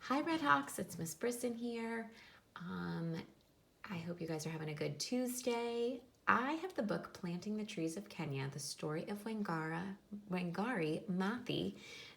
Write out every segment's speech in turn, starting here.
Hi Red Hawks, it's Miss Brisson here. I hope you guys are having a good Tuesday. I have the book Planting the Trees of Kenya, the story of Wangari Maathai.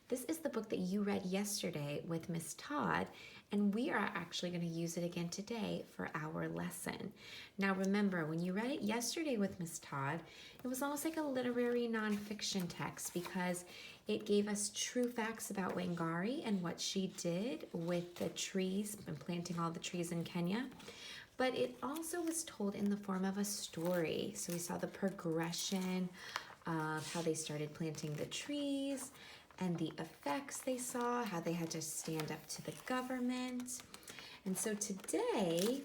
This is the book that you read yesterday with Miss Todd, and we are actually going to use it again today for our lesson. Now remember, when you read it yesterday with Miss Todd, it was almost like a literary nonfiction text because it gave us true facts about Wangari and what she did with the trees and planting all the trees in Kenya. But it also was told in the form of a story. So we saw the progression of how they started planting the trees and the effects they saw, how they had to stand up to the government. And so today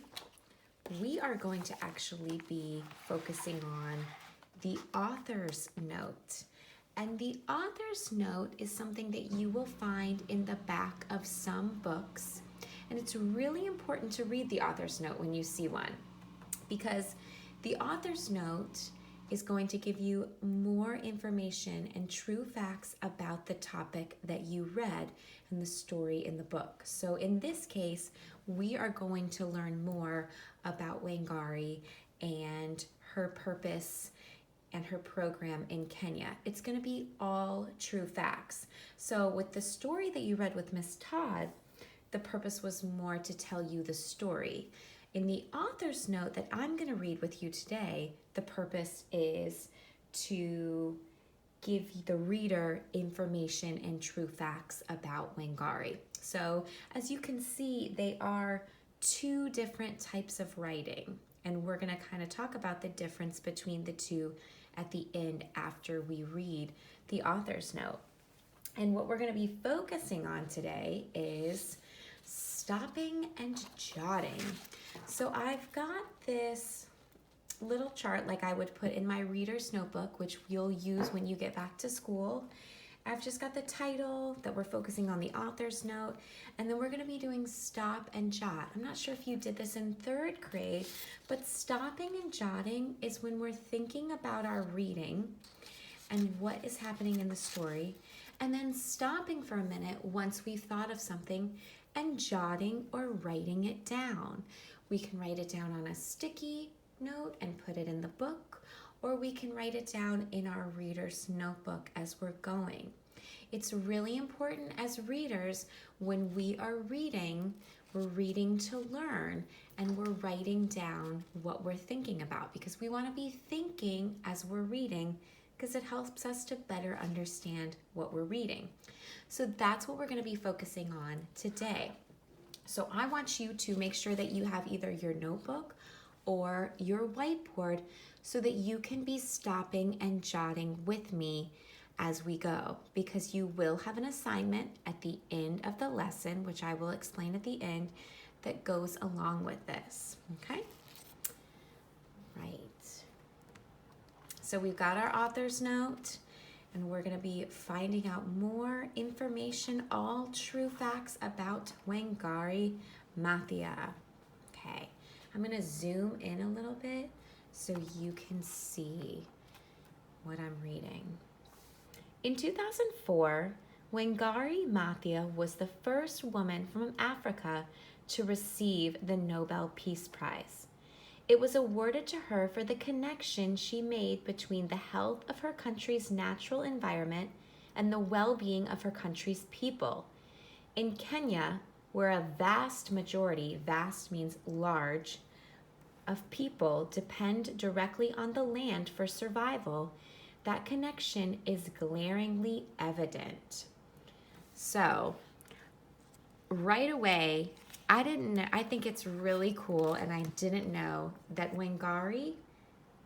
we are going to actually be focusing on the author's note. And the author's note is something that you will find in the back of some books. And it's really important to read the author's note when you see one, because the author's note is going to give you more information and true facts about the topic that you read and the story in the book. So in this case, we are going to learn more about Wangari and her purpose and her program in Kenya. It's going to be all true facts. So with the story that you read with Miss Todd, the purpose was more to tell you the story. In the author's note that I'm going to read with you today, the purpose is to give the reader information and true facts about Wangari. So as you can see, they are two different types of writing, and we're going to kind of talk about the difference between the two at the end after we read the author's note. And what we're going to be focusing on today is stopping and jotting. So I've got this little chart like I would put in my reader's notebook, which you'll use when you get back to school. I've just got the title that we're focusing on, the author's note, and then we're going to be doing stop and jot. I'm not sure if you did this in third grade, but stopping and jotting is when we're thinking about our reading and what is happening in the story, and then stopping for a minute once we've thought of something and jotting or writing it down. We can write it down on a sticky note and put it in the book, or we can write it down in our reader's notebook as we're going. It's really important as readers, when we are reading, we're reading to learn, and we're writing down what we're thinking about, because we want to be thinking as we're reading, because it helps us to better understand what we're reading. So that's what we're going to be focusing on today. So I want you to make sure that you have either your notebook or your whiteboard so that you can be stopping and jotting with me as we go, because you will have an assignment at the end of the lesson, which I will explain at the end, that goes along with this, okay? Right. So we've got our author's note, and we're going to be finding out more information, all true facts about Wangari Maathai. Okay, I'm going to zoom in a little bit so you can see what I'm reading. In 2004, Wangari Maathai was the first woman from Africa to receive the Nobel Peace Prize. It was awarded to her for the connection she made between the health of her country's natural environment and the well-being of her country's people. In Kenya, where a vast majority, vast means large, of people depend directly on the land for survival, that connection is glaringly evident. So, right away, I think it's really cool, and I didn't know that Wangari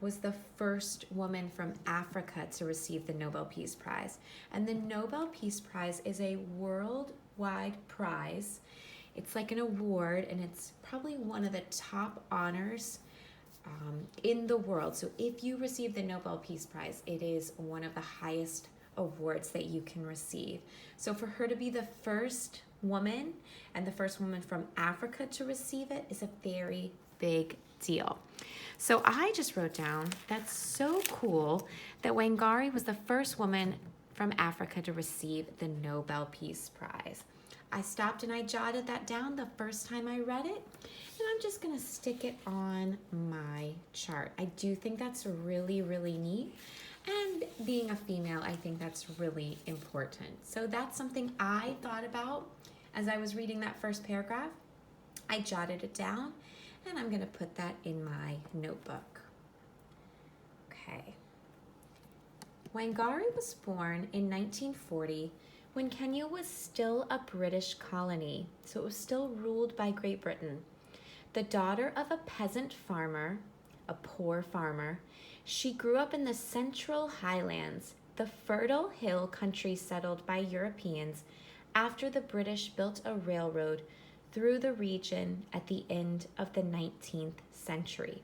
was the first woman from Africa to receive the Nobel Peace Prize. And the Nobel Peace Prize is a worldwide prize. It's like an award, and it's probably one of the top honors in the world. So if you receive the Nobel Peace Prize, it is one of the highest awards that you can receive. So for her to be the first woman and the first woman from Africa to receive it is a very big deal. So I just wrote down, that's so cool that Wangari was the first woman from Africa to receive the Nobel Peace Prize. I stopped and I jotted that down the first time I read it, and I'm just gonna stick it on my chart. I do think that's really, really neat. And being a female, I think that's really important. So that's something I thought about as I was reading that first paragraph. I jotted it down, and I'm gonna put that in my notebook. Okay. Wangari was born in 1940 when Kenya was still a British colony, so it was still ruled by Great Britain. The daughter of a peasant farmer, a poor farmer, she grew up in the Central Highlands, the fertile hill country settled by Europeans after the British built a railroad through the region at the end of the 19th century.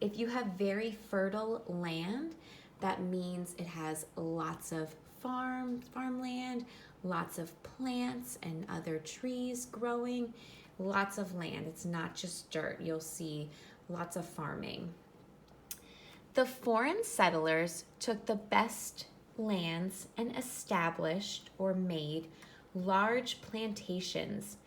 If you have very fertile land, that means it has lots of farmland, lots of plants and other trees growing, lots of land. It's not just dirt. You'll see lots of farming. The foreign settlers took the best lands and established or made large plantations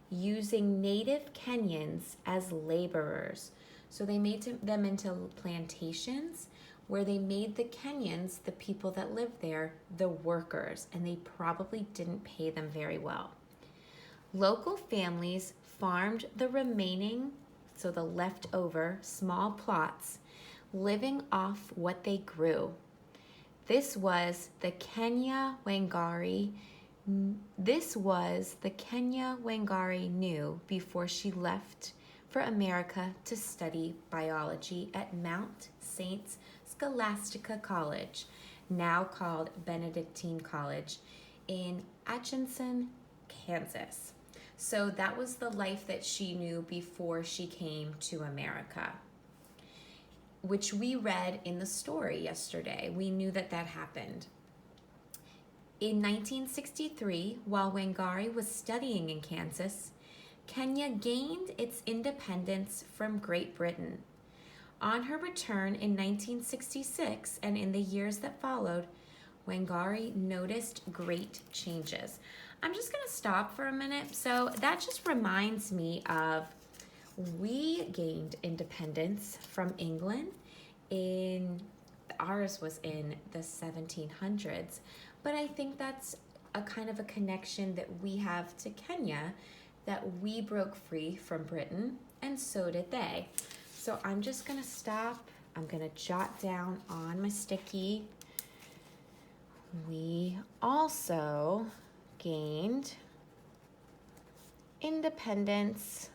using native Kenyans as laborers. So they made them into plantations where they made the Kenyans, the people that lived there, the workers, and they probably didn't pay them very well. Local families farmed the remaining, so the leftover small plots, living off what they grew. This was the Kenya Wangari knew before she left for America to study biology at Mount Saint Scholastica College, now called Benedictine College, in Atchison, Kansas. So that was the life that she knew before she came to America, which we read in the story yesterday. We knew that that happened. In 1963, while Wangari was studying in Kansas, Kenya gained its independence from Great Britain. On her return in 1966 and in the years that followed, Wangari noticed great changes. I'm just going to stop for a minute. So that just reminds me of, we gained independence from England ours was in the 1700s, but I think that's a kind of a connection that we have to Kenya, that we broke free from Britain, and so did they. So I'm just gonna stop. I'm gonna jot down on my sticky. We also gained independence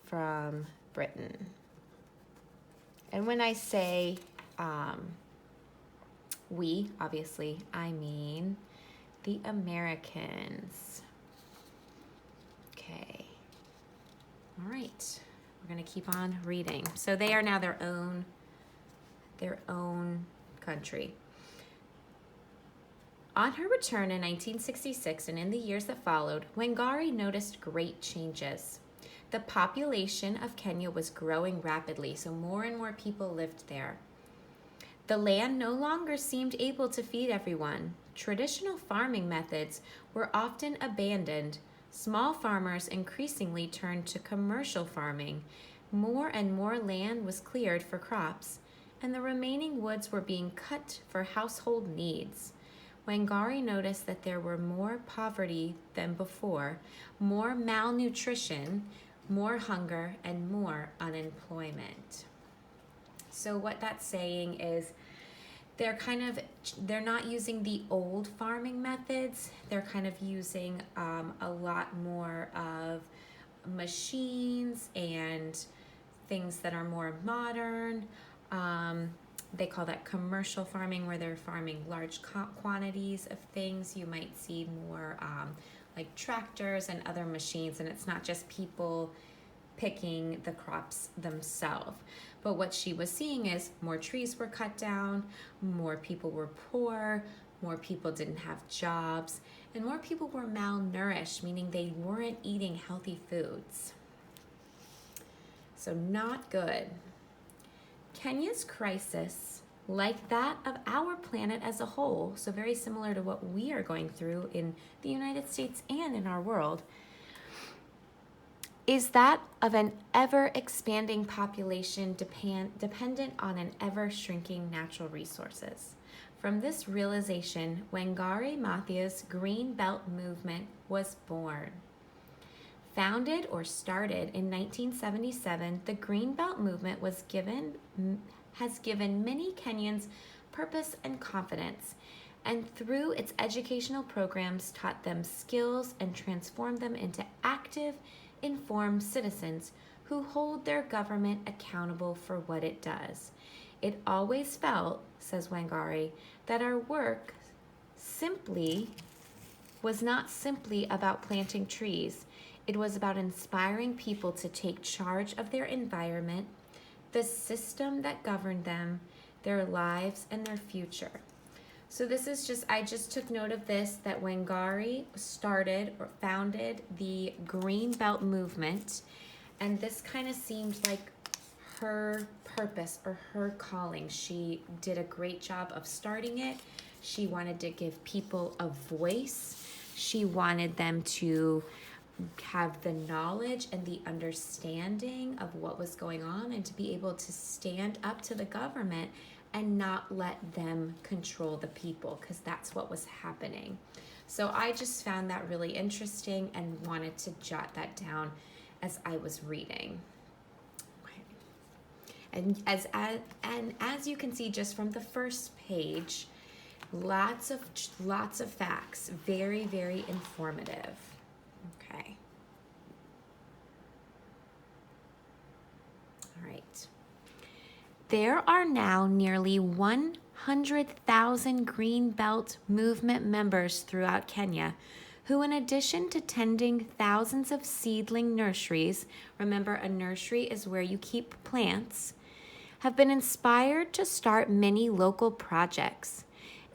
from Britain. And when I say we, obviously, I mean the Americans. Okay. All right. We're going to keep on reading. So they are now their own country. On her return in 1966 and in the years that followed, Wangari noticed great changes. The population of Kenya was growing rapidly, so more and more people lived there. The land no longer seemed able to feed everyone. Traditional farming methods were often abandoned. Small farmers increasingly turned to commercial farming. More and more land was cleared for crops, and the remaining woods were being cut for household needs. Wangari noticed that there were more poverty than before, more malnutrition, more hunger, and more unemployment. So what that's saying is they're not using the old farming methods. They're kind of using a lot more of machines and things that are more modern. They call that commercial farming, where they're farming large quantities of things. You might see more like tractors and other machines, and it's not just people picking the crops themselves. But what she was seeing is more trees were cut down, more people were poor, more people didn't have jobs, and more people were malnourished, meaning they weren't eating healthy foods. So not good. Kenya's crisis like that of our planet as a whole, so very similar to what we are going through in the United States and in our world, is that of an ever-expanding population dependent on an ever-shrinking natural resources. From this realization, Wangari Maathai's Green Belt movement was born. Founded or started in 1977, the Green Belt movement has given many Kenyans purpose and confidence, and through its educational programs taught them skills and transformed them into active, informed citizens who hold their government accountable for what it does. It always felt, says Wangari, that our work was not simply about planting trees. It was about inspiring people to take charge of their environment, the system that governed them, their lives, and their future. So this is I just took note of this, that Wangari started or founded the Green Belt movement, and this kind of seemed like her purpose or her calling. She did a great job of starting it. She wanted to give people a voice. She wanted them to have the knowledge and the understanding of what was going on and to be able to stand up to the government and not let them control the people, because that's what was happening. So I just found that really interesting and wanted to jot that down as I was reading. And as you can see just from the first page, lots of facts, very, very informative. Okay. All right. There are now nearly 100,000 Green Belt movement members throughout Kenya who, in addition to tending thousands of seedling nurseries, remember a nursery is where you keep plants, have been inspired to start many local projects.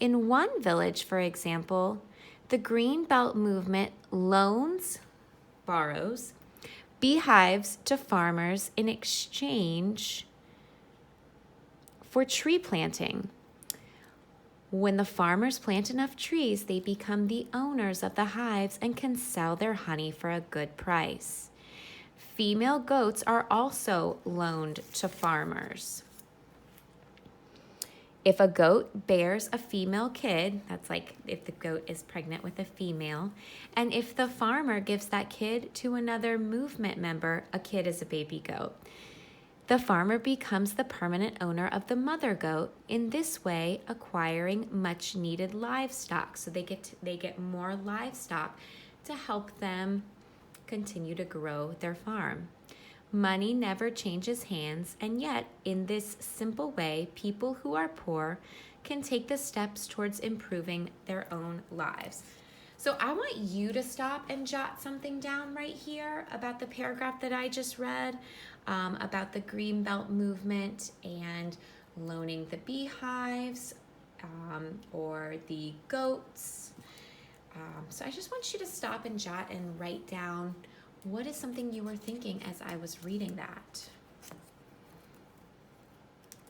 In one village, for example, the Green Belt movement borrows beehives to farmers in exchange for tree planting. When the farmers plant enough trees, they become the owners of the hives and can sell their honey for a good price. Female goats are also loaned to farmers. If a goat bears a female kid, that's like if the goat is pregnant with a female, and if the farmer gives that kid to another movement member, a kid is a baby goat. The farmer becomes the permanent owner of the mother goat, in this way acquiring much needed livestock. So they get more livestock to help them continue to grow their farm. Money never changes hands, and yet in this simple way, people who are poor can take the steps towards improving their own lives. So I want you to stop and jot something down right here about the paragraph that I just read, about the Green Belt movement and loaning the beehives or the goats. So I just want you to stop and jot and write down what is something you were thinking as I was reading that.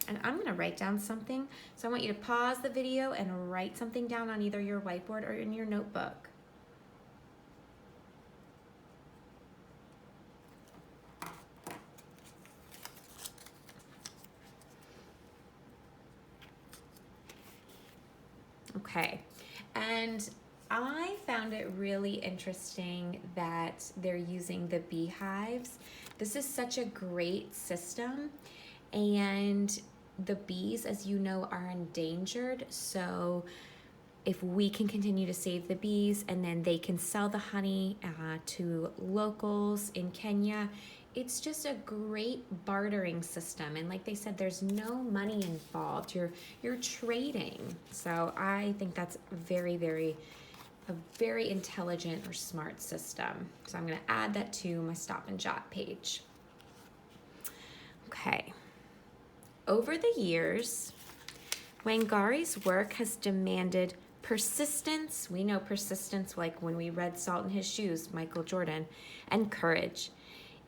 And I'm going to write down something. So I want you to pause the video and write something down on either your whiteboard or in your notebook. Okay, and I found it really interesting that they're using the beehives. This is such a great system, and the bees, as you know, are endangered. So if we can continue to save the bees and then they can sell the honey to locals in Kenya, it's just a great bartering system. And like they said, there's no money involved. You're trading. So I think that's a very intelligent or smart system. So I'm going to add that to my stop and jot page. Okay. Over the years, Wangari's work has demanded persistence. We know persistence like when we read Salt in His Shoes, Michael Jordan, and courage.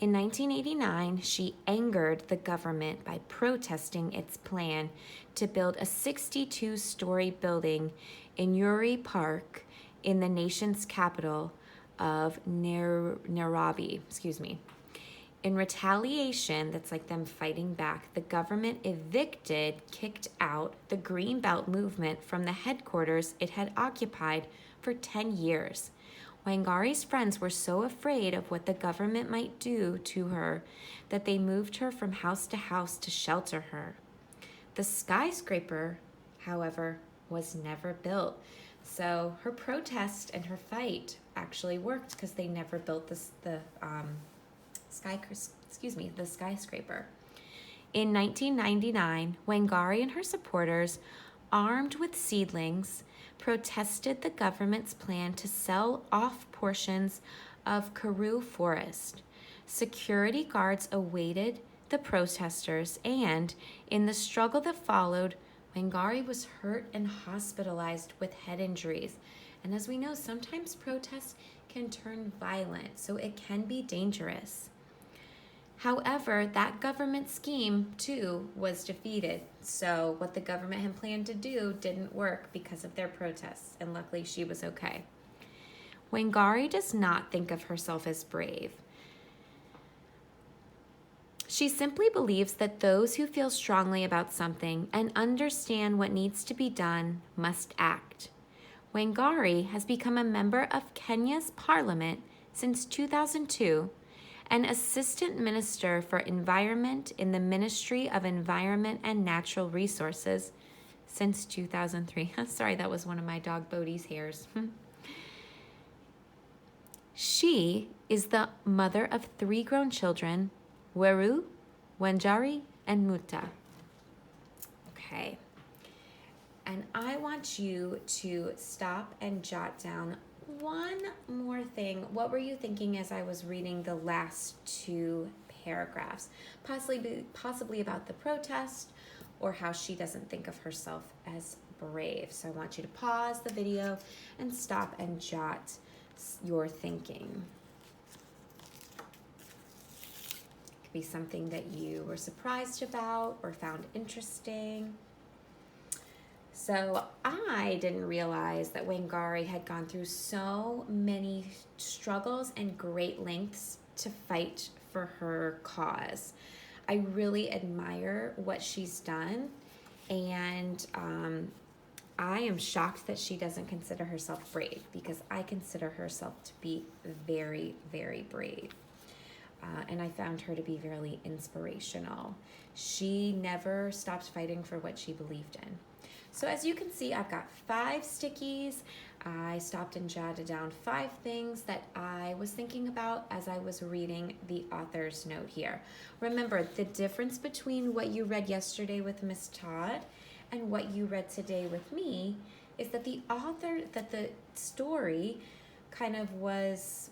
In 1989, she angered the government by protesting its plan to build a 62-story building in Uri Park in the nation's capital of Nairobi. In retaliation, that's like them fighting back, the government kicked out the Greenbelt movement from the headquarters it had occupied for 10 years. Wangari's friends were so afraid of what the government might do to her that they moved her from house to shelter her. The skyscraper, however, was never built. So her protest and her fight actually worked because they never built the skyscraper. In 1999, Wangari and her supporters, armed with seedlings, protested the government's plan to sell off portions of Karoo Forest. Security guards awaited the protesters, and in the struggle that followed, Wangari was hurt and hospitalized with head injuries. And as we know, sometimes protests can turn violent, so it can be dangerous. However, that government scheme, too, was defeated. So what the government had planned to do didn't work because of their protests, and luckily she was okay. Wangari does not think of herself as brave. She simply believes that those who feel strongly about something and understand what needs to be done must act. Wangari has become a member of Kenya's parliament since 2002, an assistant minister for environment in the Ministry of Environment and Natural Resources since 2003. Sorry, that was one of my dog Bodhi's hairs. She is the mother of 3 grown children, Weru, Wanjari, and Muta. Okay. And I want you to stop and jot down one more thing. What were you thinking as I was reading the last 2 paragraphs? Possibly about the protest or how she doesn't think of herself as brave. So I want you to pause the video and stop and jot your thinking. It could be something that you were surprised about or found interesting. So I didn't realize that Wangari had gone through so many struggles and great lengths to fight for her cause. I really admire what she's done, and I am shocked that she doesn't consider herself brave, because I consider herself to be very, very brave. And I found her to be very inspirational. She never stopped fighting for what she believed in. So as you can see, I've got 5 stickies. I stopped and jotted down 5 things that I was thinking about as I was reading the author's note here. Remember, the difference between what you read yesterday with Miss Todd and what you read today with me is that the story kind of was,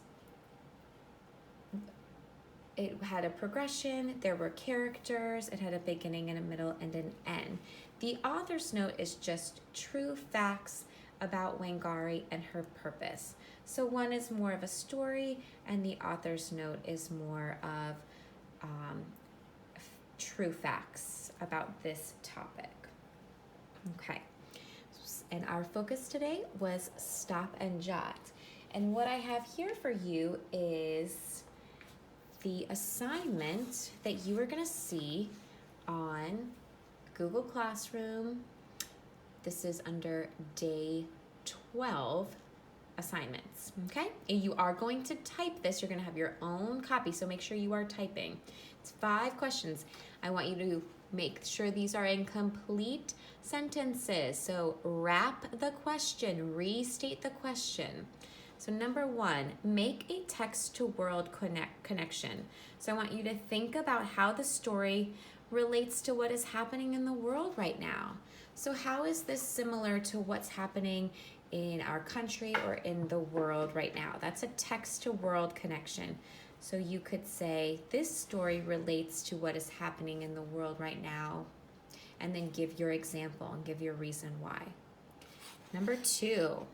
it had a progression, there were characters, it had a beginning and a middle and an end. The author's note is just true facts about Wangari and her purpose. So one is more of a story, and the author's note is more of true facts about this topic. Okay, and our focus today was stop and jot. And what I have here for you is the assignment that you are going to see on Google Classroom. This is under day 12 assignments, okay? And you are going to type this. You're going to have your own copy, so make sure you are typing. It's 5 questions. I want you to make sure these are in complete sentences. So wrap the question, restate the question. So number 1, make a text-to-world connection. So I want you to think about how the story relates to what is happening in the world right now. So how is this similar to what's happening in our country or in the world right now? That's a text-to-world connection. So you could say, this story relates to what is happening in the world right now, and then give your example and give your reason why. Number 2,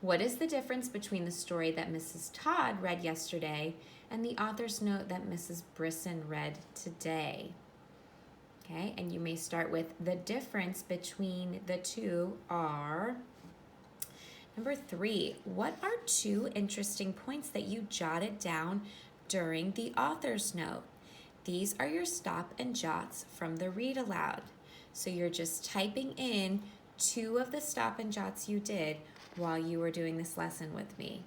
What is the difference between the story that Mrs. Todd read yesterday and the author's note that Mrs. Brisson read today? Okay, and you may start with the difference between the two are. Number 3, what are 2 interesting points that you jotted down during the author's note? These are your stop and jots from the read aloud. So you're just typing in 2 of the stop and jots you did while you were doing this lesson with me.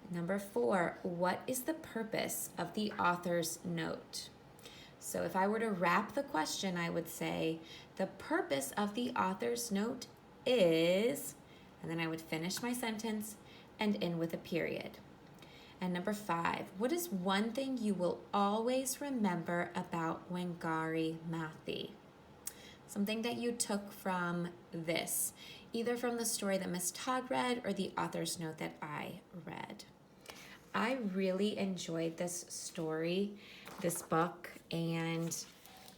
Number 4, what is the purpose of the author's note? So if I were to wrap the question, I would say the purpose of the author's note is, and then I would finish my sentence and end with a period. And number 5, what is one thing you will always remember about Wangari Maathai? Something that you took from this, either from the story that Miss Todd read or the author's note that I read. I really enjoyed this story, this book, and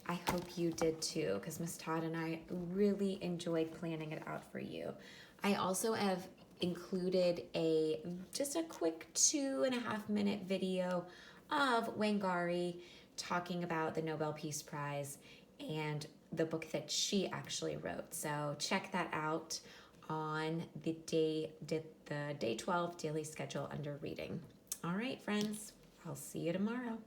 I hope you did too, because Miss Todd and I really enjoyed planning it out for you. I also have included just a quick 2.5-minute video of Wangari talking about the Nobel Peace Prize and the book that she actually wrote. So check that out on the day 12 daily schedule under reading. All right, friends, I'll see you tomorrow.